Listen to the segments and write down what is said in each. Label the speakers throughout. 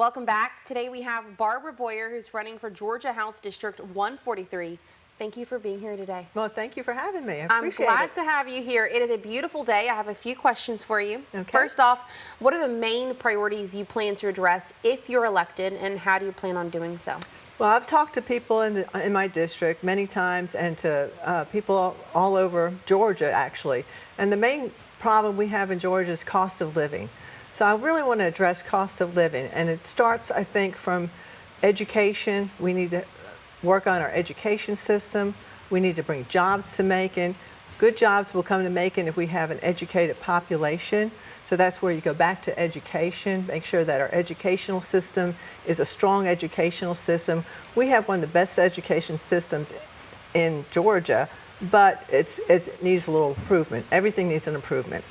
Speaker 1: Welcome back. Today we have Barbara Boyer, who's running for Georgia House District 143. Thank you for being here today.
Speaker 2: Well, thank you for having me.
Speaker 1: I'm glad to have you here. It is a beautiful day. I have a few questions for you.
Speaker 2: Okay.
Speaker 1: First off, what are the main priorities you plan to address if you're elected, and how do you plan on doing so?
Speaker 2: Well, I've talked to people in my district many times, and to people all over Georgia, actually. And the main problem we have in Georgia is cost of living. So I really want to address cost of living, and it starts, I think, from education. We need to work on our education system. We need to bring jobs to Macon. Good jobs will come to Macon if we have an educated population. So that's where you go back to education, make sure that our educational system is a strong educational system. We have one of the best education systems in Georgia, but it needs a little improvement. Everything needs an improvement.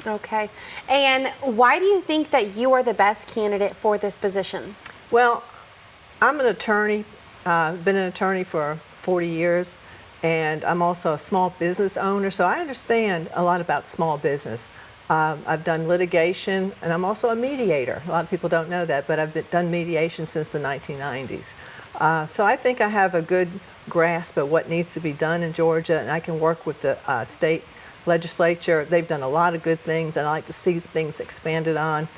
Speaker 1: Okay. And why do you think that you are the best candidate for this position?
Speaker 2: Well, I'm an attorney. I've been an attorney for 40 years, and I'm also a small business owner, so I understand a lot about small business. I've done litigation, and I'm also a mediator. A lot of people don't know that, but I've done mediation since the 1990s. So I think I have a good grasp of what needs to be done in Georgia, and I can work with the state legislature. They've done a lot of good things, and I like to see things expanded on.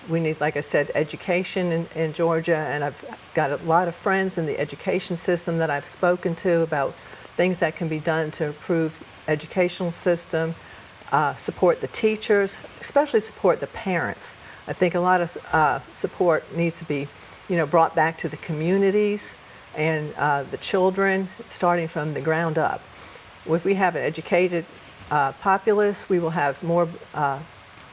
Speaker 2: We need, like I said, education in Georgia, and I've got a lot of friends in the education system that I've spoken to about things that can be done to improve educational system, support the teachers, especially support the parents. I think a lot of support needs to be, brought back to the communities and the children, starting from the ground up. If we have an educated populace, we will have more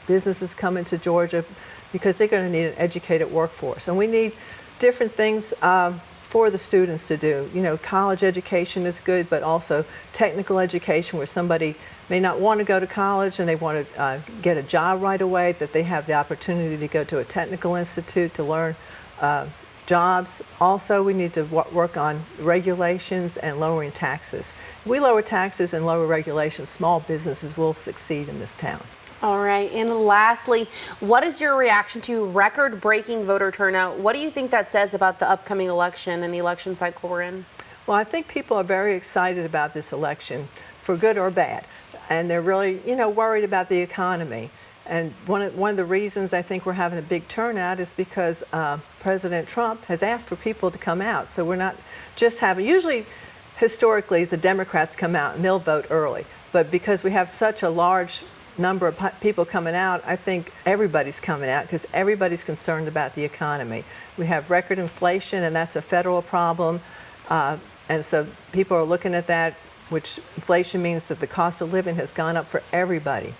Speaker 2: businesses come into Georgia because they're going to need an educated workforce. And we need different things for the students to do. College education is good, but also technical education where somebody may not want to go to college and they want to get a job right away, that they have the opportunity to go to a technical institute to learn jobs. Also, we need to work on regulations and lowering taxes. If we lower taxes and lower regulations, small businesses will succeed in this town.
Speaker 1: All right. And lastly, what is your reaction to record-breaking voter turnout? What do you think that says about the upcoming election and the election cycle we're in?
Speaker 2: Well, I think people are very excited about this election, for good or bad. And they're really, worried about the economy. And one of the reasons I think we're having a big turnout is because President Trump has asked for people to come out. So we're not just usually, historically, the Democrats come out and they'll vote early. But because we have such a large number of people coming out, I think everybody's coming out because everybody's concerned about the economy. We have record inflation, and that's a federal problem. And so people are looking at that, which inflation means that the cost of living has gone up for everybody.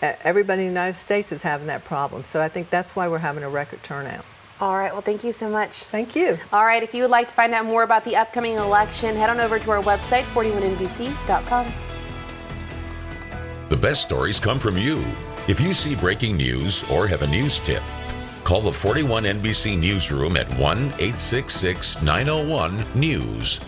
Speaker 2: Everybody in the United States is having that problem. So I think that's why we're having a record turnout.
Speaker 1: All right. Well, thank you so much.
Speaker 2: Thank you.
Speaker 1: All right. If you would like to find out more about the upcoming election, head on over to our website, 41NBC.com.
Speaker 3: The best stories come from you. If you see breaking news or have a news tip, call the 41 NBC Newsroom at 1-866-901-NEWS.